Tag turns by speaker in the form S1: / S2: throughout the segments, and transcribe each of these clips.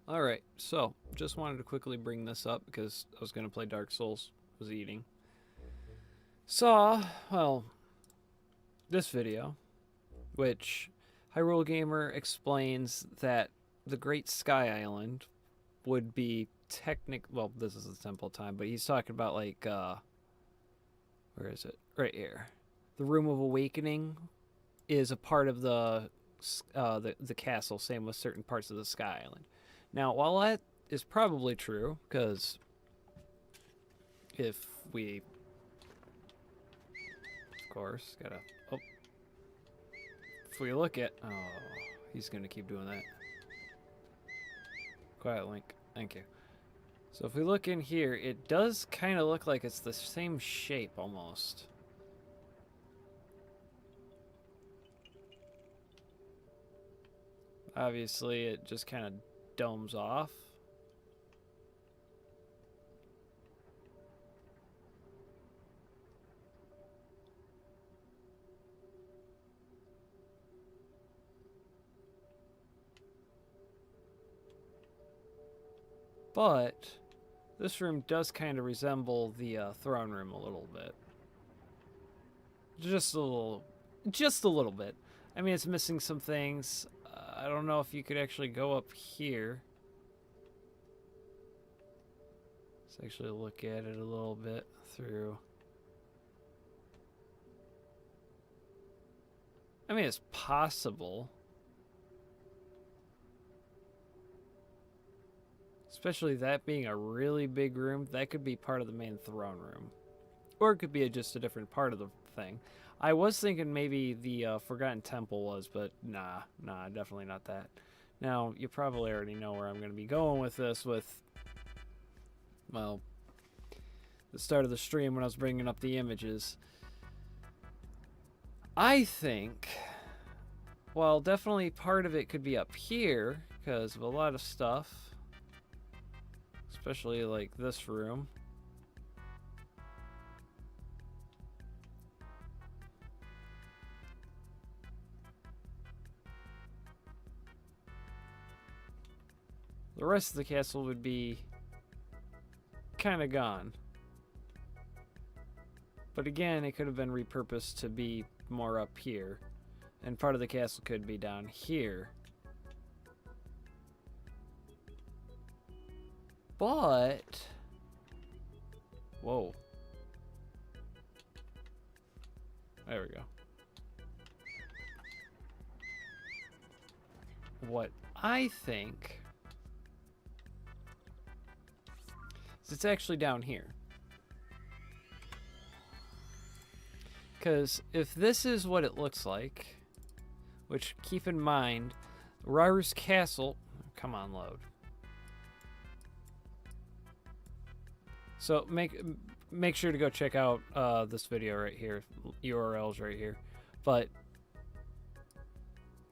S1: Alright, so just wanted to quickly bring this up because I was going to play Dark Souls, was eating. Saw, well, this video, which Hyrule Gamer explains that the Great Sky Island would be well, this is the temple time, but he's talking about like, where is it? Right here. The Room of Awakening is a part of the castle, same with certain parts of the Sky Island. Now, while that is probably true, because if we, of course, gotta, oh, if we look at, oh, he's gonna keep doing that. Quiet Link, thank you. So if we look in here, it does kind of look like it's the same shape almost. Obviously, it just kind of domes off. But this room does kind of resemble the throne room a little bit. Just a little bit. I mean, it's missing some things. I don't know if you could actually go up here. Let's actually look at it a little bit through. I mean, it's possible. Especially that being a really big room, that could be part of the main throne room. Or it could be just a different part of the thing. I was thinking maybe the Forgotten Temple was, but nah, definitely not that. Now, you probably already know where I'm going to be going with this with, well, the start of the stream when I was bringing up the images. I think, well, definitely part of it could be up here because of a lot of stuff, especially like this room. The rest of the castle would be kind of gone. But again, it could have been repurposed to be more up here. And part of the castle could be down here. But... whoa. There we go. What I think... it's actually down here. Because if this is what it looks like, which keep in mind, Rauru's castle, come on, load. So make sure to go check out this video right here, URLs right here. But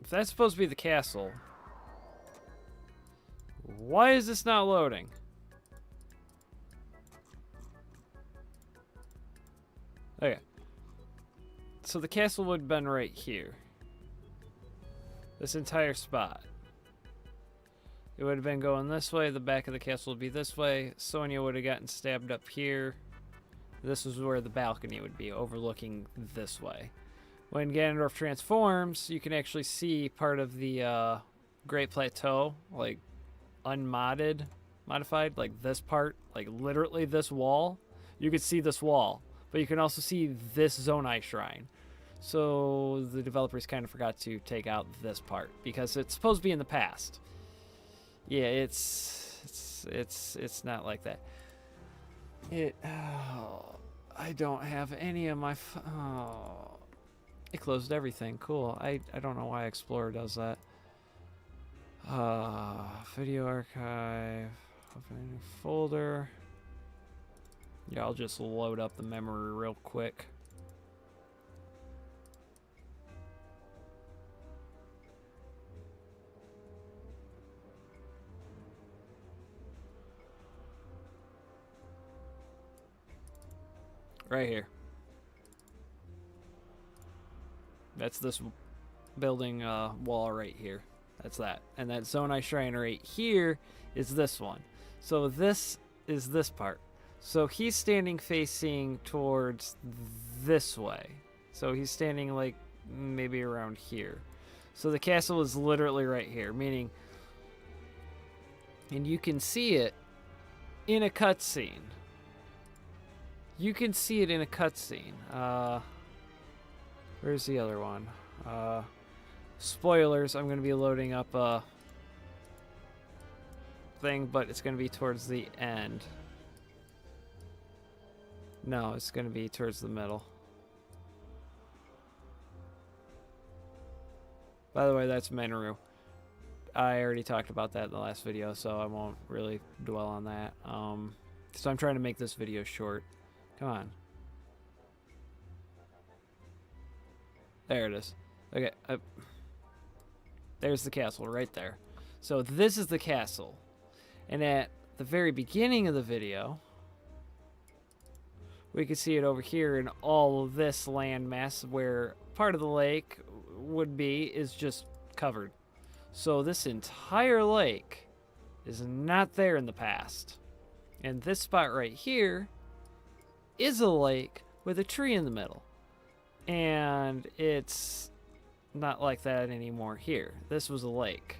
S1: if that's supposed to be the castle, why is this not loading? Okay. So the castle would have been right here. This entire spot. It would have been going this way. The back of the castle would be this way. Sonya would have gotten stabbed up here. This is where the balcony would be, overlooking this way. When Ganondorf transforms, you can actually see part of the Great Plateau, like unmodded, modified, like this part, like literally this wall. You could see this wall. But you can also see this Zonai Shrine. So the developers kind of forgot to take out this part because it's supposed to be in the past. Yeah, it's not like that. I don't have any of my it closed everything. Cool. I don't know why Explorer does that. Video archive, open a new folder. Yeah, I'll just load up the memory real quick. Right here. That's this building wall right here. That's that. And that Zonai Shrine right here is this one. So this is this part. So he's standing facing towards this way. So he's standing like maybe around here. So the castle is literally right here, meaning, and you can see it in a cutscene. You can see it in a cutscene. Where's the other one? Spoilers, I'm going to be loading up a thing, but it's going to be towards the end. No, it's going to be towards the middle. By the way, that's Rauru. I already talked about that in the last video, so I won't really dwell on that. So I'm trying to make this video short. Come on. There it is. Okay. There's the castle right there. So this is the castle. And at the very beginning of the video, we can see it over here in all of this landmass where part of the lake would be is just covered. So this entire lake is not there in the past. And this spot right here is a lake with a tree in the middle. And it's not like that anymore here. This was a lake.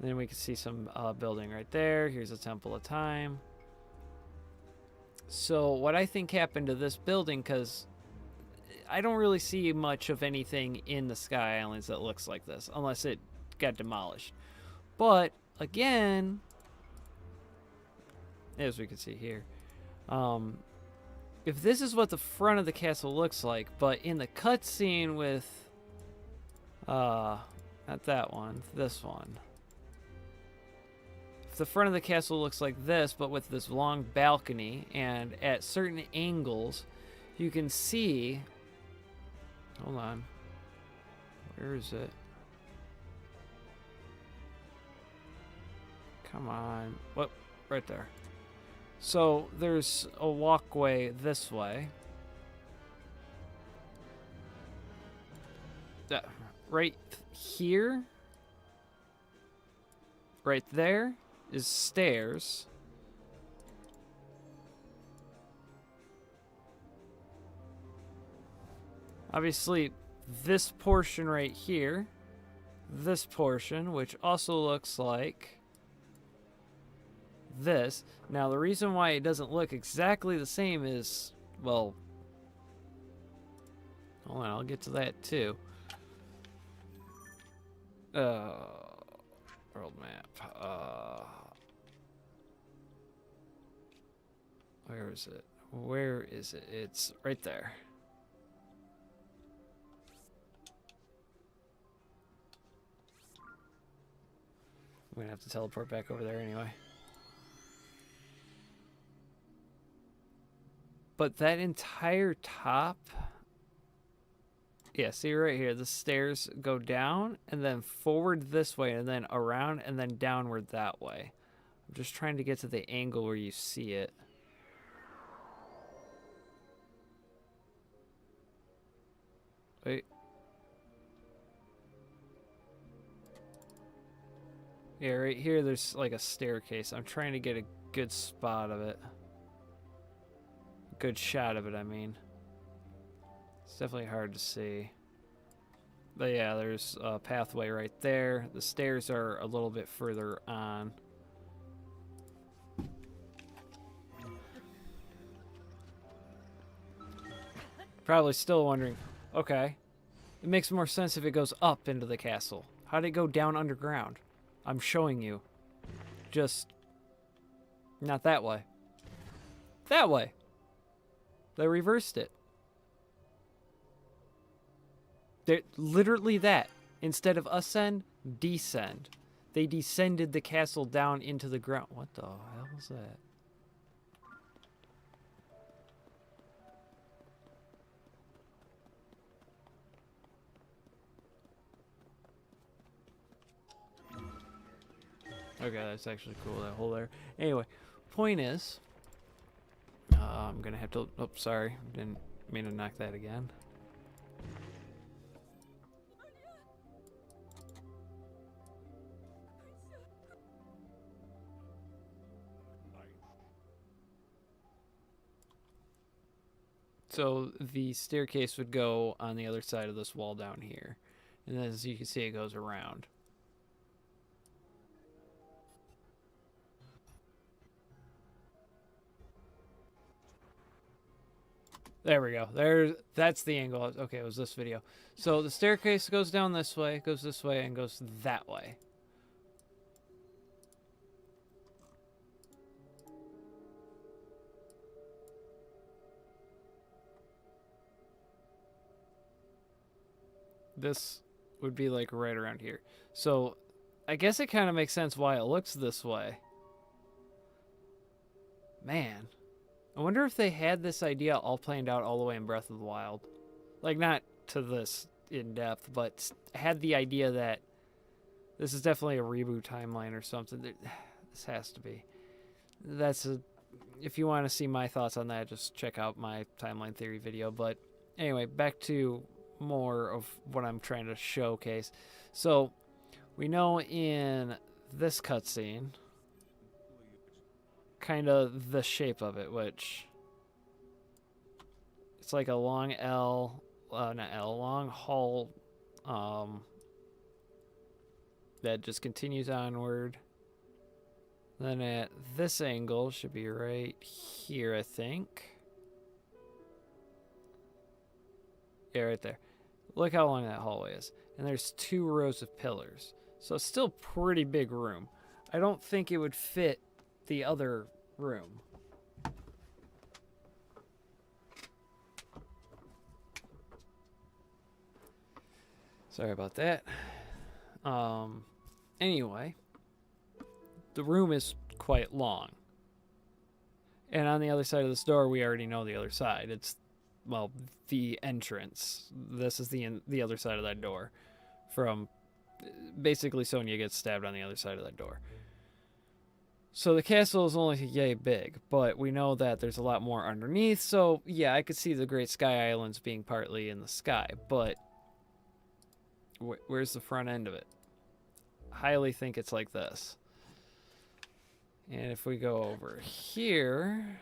S1: Then we can see some building right there. Here's a Temple of Time. So what I think happened to this building, because I don't really see much of anything in the Sky Islands that looks like this, unless it got demolished. But, again, as we can see here, if this is what the front of the castle looks like, but in the cutscene with, not that one, this one. If the front of the castle looks like this, but with this long balcony, and at certain angles, you can see, hold on, where is it? Come on, what, right there. So there's a walkway this way. Right here, right there is stairs. Obviously, this portion right here, this portion, which also looks like this. Now, the reason why it doesn't look exactly the same is, well, hold on, I'll get to that too. World map. Where is it? Where is it? It's right there. I'm gonna have to teleport back over there anyway. But that entire top, yeah, see right here, the stairs go down and then forward this way and then around and then downward that way. I'm just trying to get to the angle where you see it. Wait. Yeah, right here there's like a staircase. I'm trying to get a good spot of it. Good shot of it, I mean. It's definitely hard to see. But yeah, there's a pathway right there. The stairs are a little bit further on. Probably still wondering, okay, it makes more sense if it goes up into the castle. How did it go down underground? I'm showing you. Just not that way. That way. They reversed it. They're literally that. Instead of ascend, descend. They descended the castle down into the ground. What the hell was that? Okay, that's actually cool, that hole there. Anyway, point is, I'm gonna have to, oh, sorry, didn't mean to knock that again. So the staircase would go on the other side of this wall down here. And then as you can see, it goes around. There we go. That's the angle. Okay, it was this video. So the staircase goes down this way, goes this way, and goes that way. This would be like right around here. So I guess it kind of makes sense why it looks this way. Man. I wonder if they had this idea all planned out all the way in Breath of the Wild. Like, not to this in depth, but had the idea that this is definitely a reboot timeline or something. This has to be. If you want to see my thoughts on that, just check out my timeline theory video. But anyway, back to more of what I'm trying to showcase. So we know in this cutscene kind of the shape of it, which it's like a long long hall that just continues onward. Then at this angle should be right here, I think. Yeah, right there. Look how long that hallway is. And there's 2 rows of pillars. So it's still pretty big room. I don't think it would fit the other room. Sorry about that. Anyway, the room is quite long. And on the other side of this door, we already know the other side. It's, well, the entrance. This is the other side of that door. From, basically, Sonya gets stabbed on the other side of that door. So the castle is only yay big, but we know that there's a lot more underneath. So, yeah, I could see the Great Sky Islands being partly in the sky, but where's the front end of it? Highly think it's like this. And if we go over here,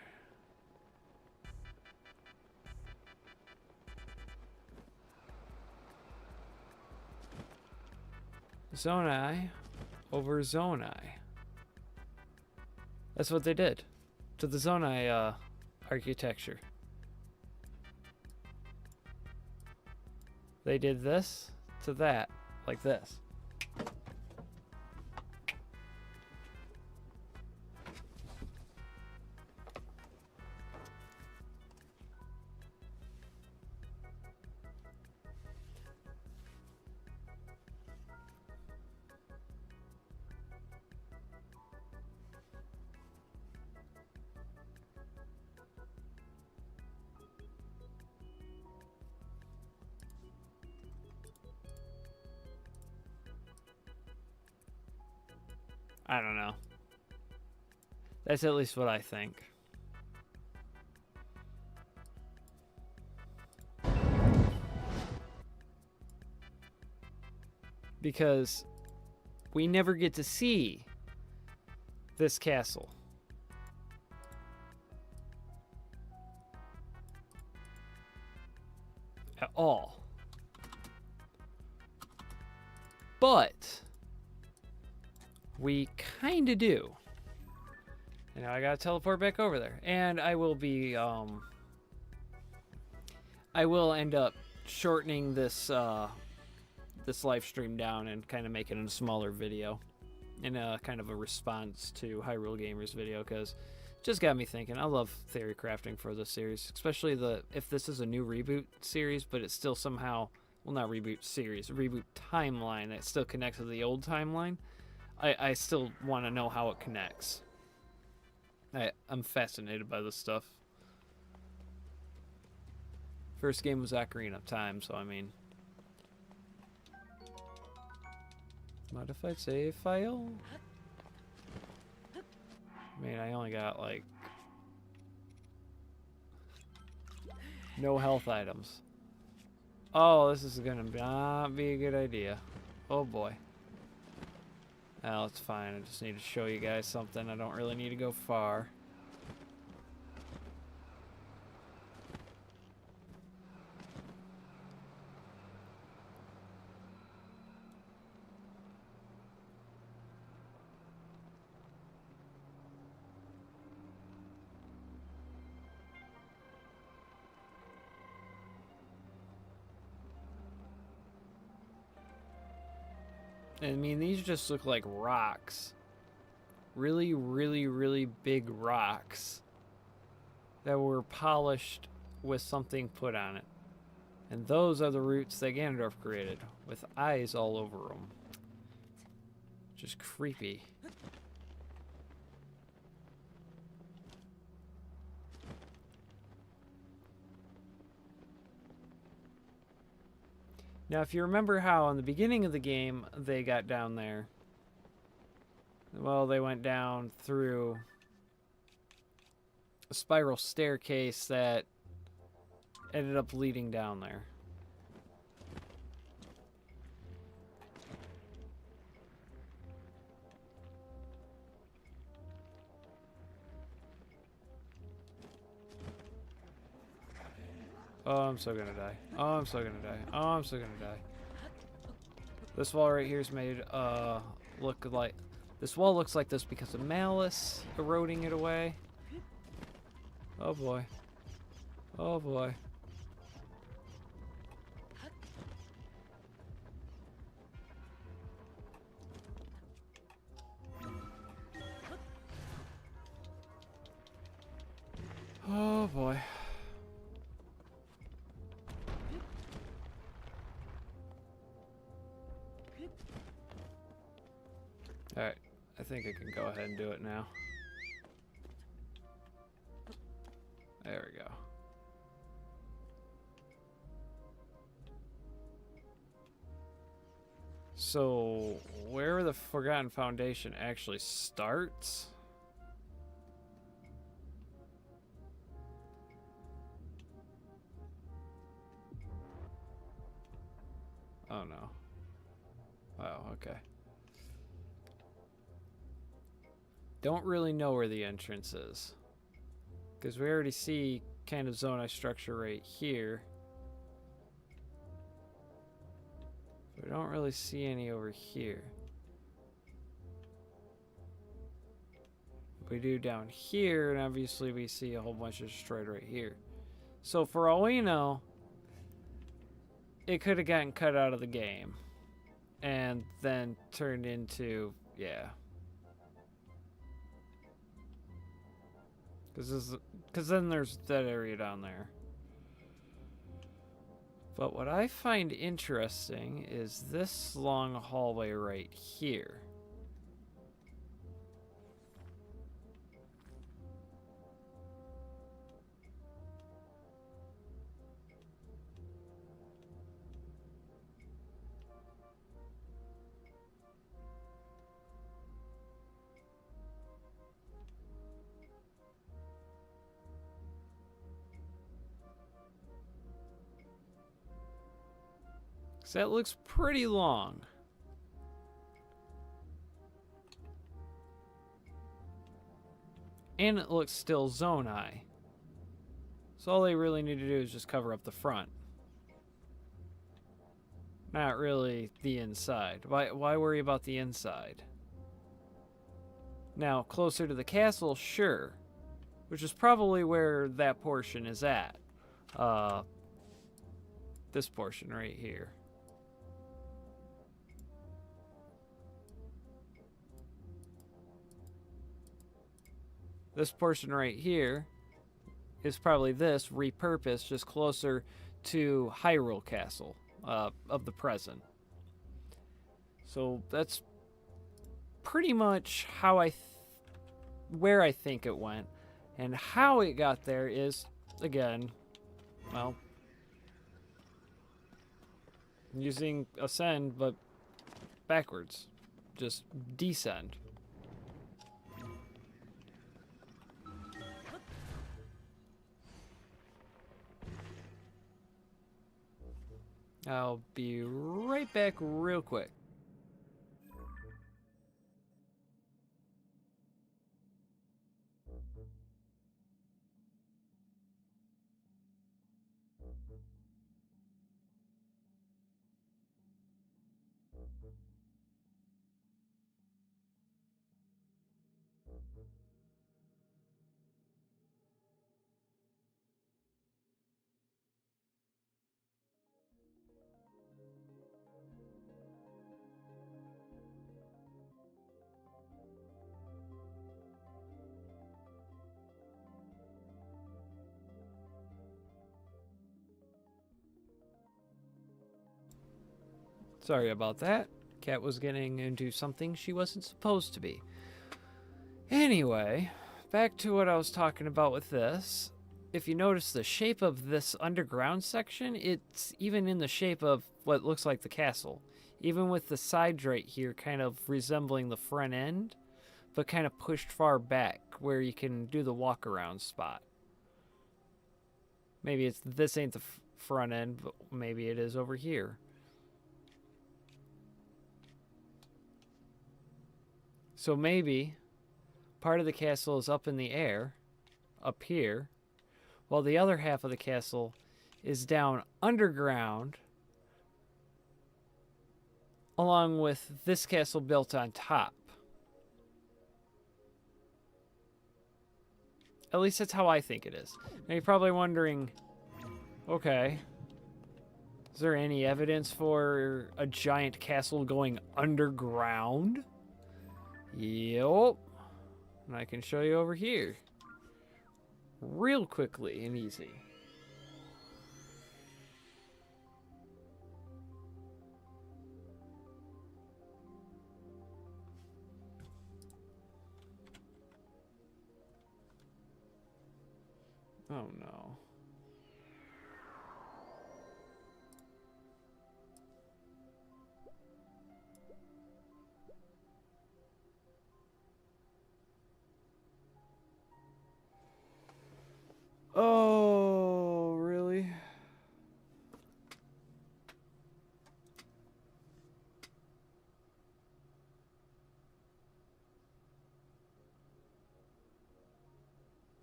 S1: Zonai over Zonai. That's what they did to the Zonai architecture. They did this to that, like this. I don't know. That's at least what I think. Because we never get to see this castle. At all. But we kind of do. And now I gotta teleport back over there. And I will be, I will end up shortening this, this live stream down and kind of make it a smaller video. In a kind of a response to Hyrule Gamer's video, because it just got me thinking. I love TheoryCrafting for this series. Especially if this is a new reboot series, but it's still somehow, well, not reboot series, reboot timeline that still connects to the old timeline. I still want to know how it connects. I'm fascinated by this stuff. First game was Ocarina of Time, so I mean... Modified save file? I mean, I only got, like... no health items. Oh, this is gonna not be a good idea. Oh boy. Well, it's fine. I just need to show you guys something. I don't really need to go far. I mean, these just look like rocks. Really, really, really big rocks that were polished with something put on it. And those are the roots that Ganondorf created, with eyes all over them. Just creepy. Now, if you remember how in the beginning of the game they got down there, well, they went down through a spiral staircase that ended up leading down there. Oh, I'm so gonna die. Oh, I'm so gonna die. Oh, I'm so gonna die. This wall right here is made look like... This wall looks like this because of malice eroding it away. Oh boy. Oh boy. Oh boy. Alright, I think I can go ahead and do it now. There we go. So, where the Forgotten Foundation actually starts? Oh no. Oh, okay. Don't really know where the entrance is, because we already see kind of Zonai structure right here. We don't really see any over here. We do down here, and obviously we see a whole bunch of destroyed right here. So for all we know, it could have gotten cut out of the game and then turned into, yeah. Because then there's that area down there. But what I find interesting is this long hallway right here. So that looks pretty long. And it looks still Zonai. So all they really need to do is just cover up the front. Not really the inside. Why worry about the inside? Now, closer to the castle, sure. Which is probably where that portion is at. This portion right here. This portion right here is probably this, repurposed, just closer to Hyrule Castle of the present. So that's pretty much how where I think it went. And how it got there is, again, well, using ascend, but backwards. Just descend. I'll be right back real quick. Sorry about that. Cat was getting into something she wasn't supposed to be. Anyway, back to what I was talking about with this. If you notice the shape of this underground section, it's even in the shape of what looks like the castle. Even with the sides right here kind of resembling the front end, but kind of pushed far back where you can do the walk around spot. Maybe this ain't the front end, but maybe it is over here. So maybe part of the castle is up in the air, up here, while the other half of the castle is down underground, along with this castle built on top. At least that's how I think it is. Now you're probably wondering, okay, is there any evidence for a giant castle going underground? Yup. And I can show you over here. Real quickly and easy. Oh no. Oh, really?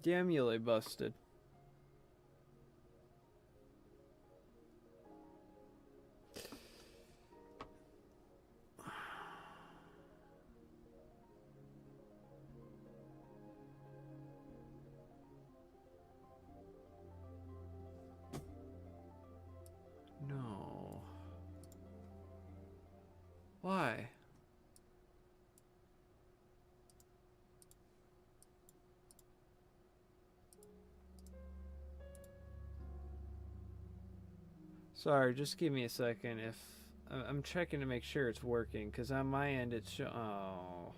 S1: The emulate busted. No. Why? Sorry, just give me a second. If I'm checking to make sure it's working, because on my end it's oh.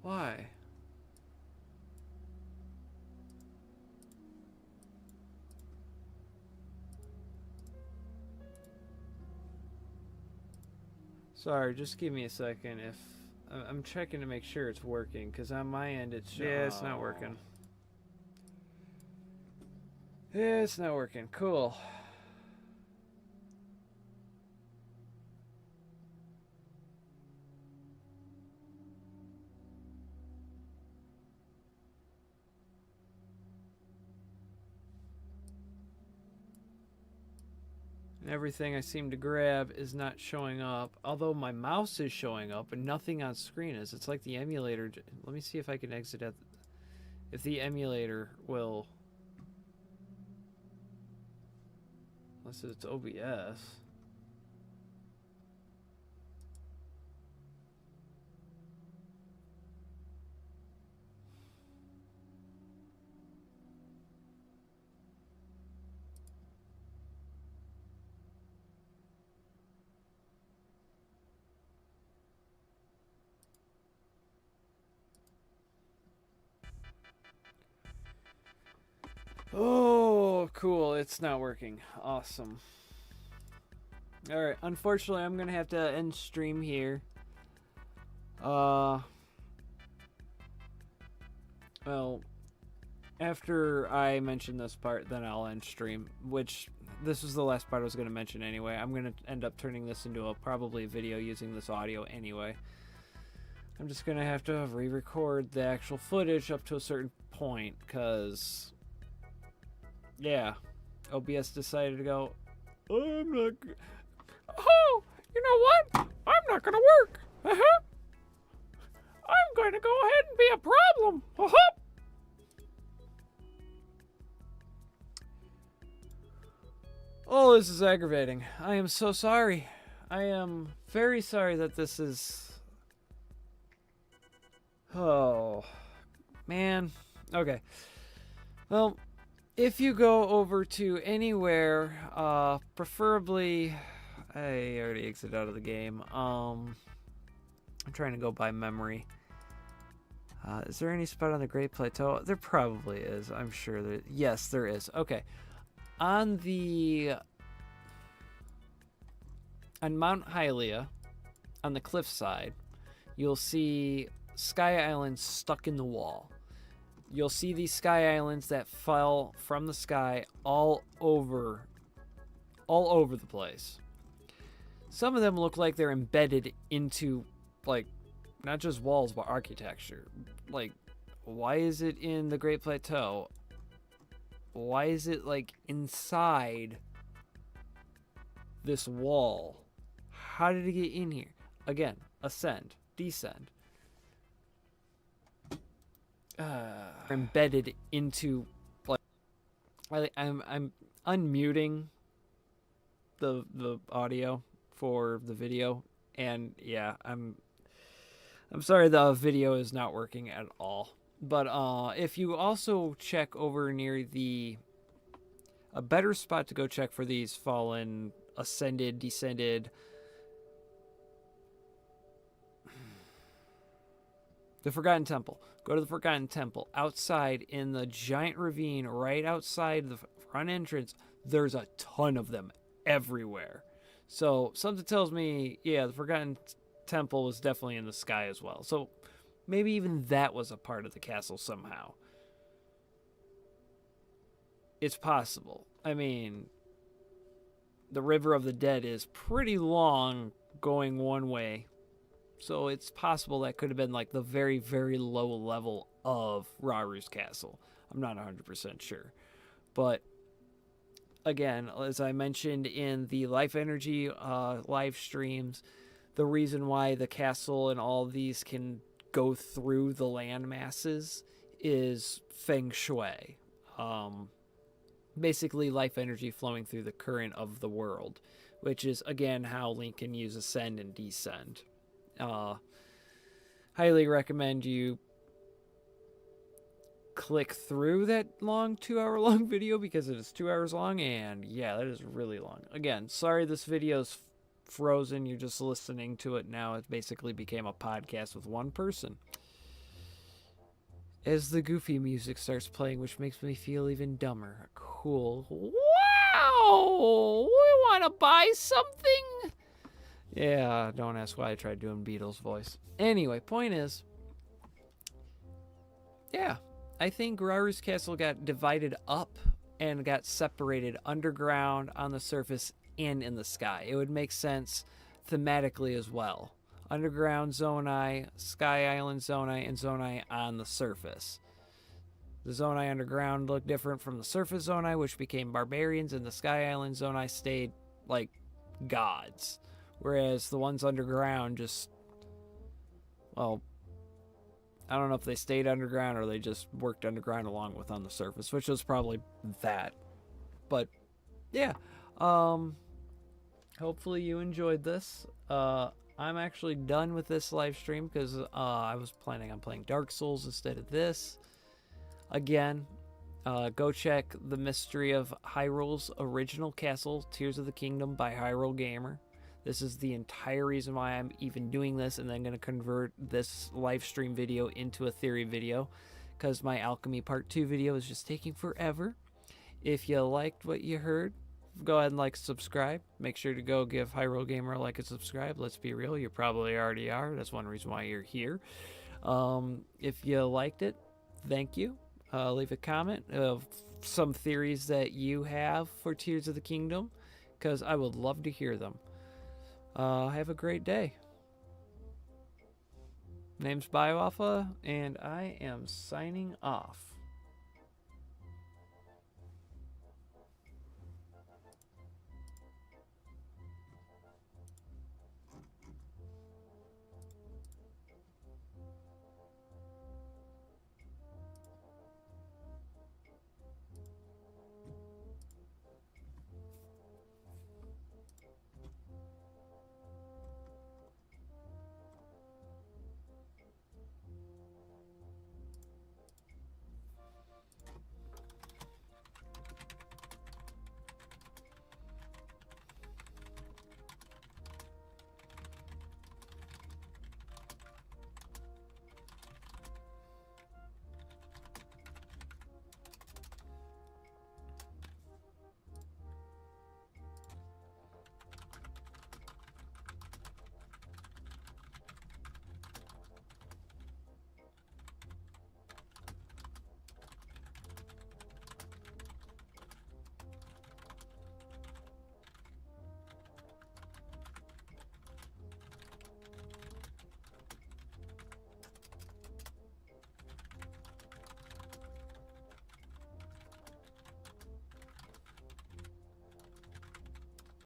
S1: Why? Sorry, just give me a second. If I'm checking to make sure it's working, because on my end it's yeah, it's not working. Yeah, it's not working. Cool. And everything I seem to grab is not showing up, although my mouse is showing up and nothing on screen is. It's like the emulator. Let me see if I can exit at if the emulator will. Unless it's OBS. Oh, cool. It's not working. Awesome. Alright, unfortunately, I'm going to have to end stream here. Well, after I mention this part, then I'll end stream, which this was the last part I was going to mention anyway. I'm going to end up turning this into a probably video using this audio anyway. I'm just going to have to re-record the actual footage up to a certain point, because, yeah, OBS decided to go, I'm not... Oh, you know what? I'm not going to work. I'm going to go ahead and be a problem. Oh, this is aggravating. I am so sorry. I am very sorry that this is... Oh, man. Okay. Well, if you go over to anywhere, preferably, I already exited out of the game. I'm trying to go by memory. Is there any spot on the Great Plateau? There probably is. I'm sure that. Yes, there is. Okay. On Mount Hylia, on the cliffside, you'll see Sky Islands stuck in the wall. You'll see these Sky Islands that fell from the sky all over the place. Some of them look like they're embedded into, like, not just walls, but architecture. Like, why is it in the Great Plateau? Why is it, like, inside this wall? How did it get in here? Again, ascend, descend. Embedded into, like, I'm unmuting the audio for the video, and yeah, I'm sorry the video is not working at all. But if you also check over near a better spot to go check for these fallen, ascended, descended, the Forgotten Temple. Go to the Forgotten Temple. Outside in the giant ravine, right outside the front entrance, there's a ton of them everywhere. So something tells me, yeah, the Forgotten Temple was definitely in the sky as well. So maybe even that was a part of the castle somehow. It's possible. I mean, the River of the Dead is pretty long going one way. So it's possible that could have been like the very, very low level of Rauru's castle. I'm not 100% sure. But again, as I mentioned in the Life Energy live streams, the reason why the castle and all of these can go through the land masses is feng shui. Basically, life energy flowing through the current of the world, which is, again, how Link can use ascend and descend. Highly recommend you click through that long 2-hour long video because it is 2 hours long, and yeah, that is really long. Again, sorry this video's frozen. You're just listening to it now. It basically became a podcast with one person. As the goofy music starts playing, which makes me feel even dumber. Cool. Wow! We want to buy something? Yeah, don't ask why I tried doing Beatles voice. Anyway, point is, yeah, I think Rauru's castle got divided up and got separated underground, on the surface, and in the sky. It would make sense thematically as well. Underground Zonai, Sky Island Zonai, and Zonai on the surface. The Zonai underground looked different from the surface Zonai, which became barbarians, and the Sky Island Zonai stayed like gods. Whereas the ones underground just, well, I don't know if they stayed underground or they just worked underground along with on the surface, which was probably that. But yeah, hopefully you enjoyed this. I'm actually done with this live stream because I was planning on playing Dark Souls instead of this. Again, go check The Mystery of Hyrule's original castle, Tears of the Kingdom by Hyrule Gamer. This is the entire reason why I'm even doing this, and then going to convert this live stream video into a theory video because my Alchemy Part 2 video is just taking forever. If you liked what you heard, go ahead and like, subscribe. Make sure to go give Hyrule Gamer a like and subscribe. Let's be real, you probably already are. That's one reason why you're here. If you liked it, thank you. Leave a comment of some theories that you have for Tears of the Kingdom, because I would love to hear them. Have a great day. Name's BioAlpha, and I am signing off.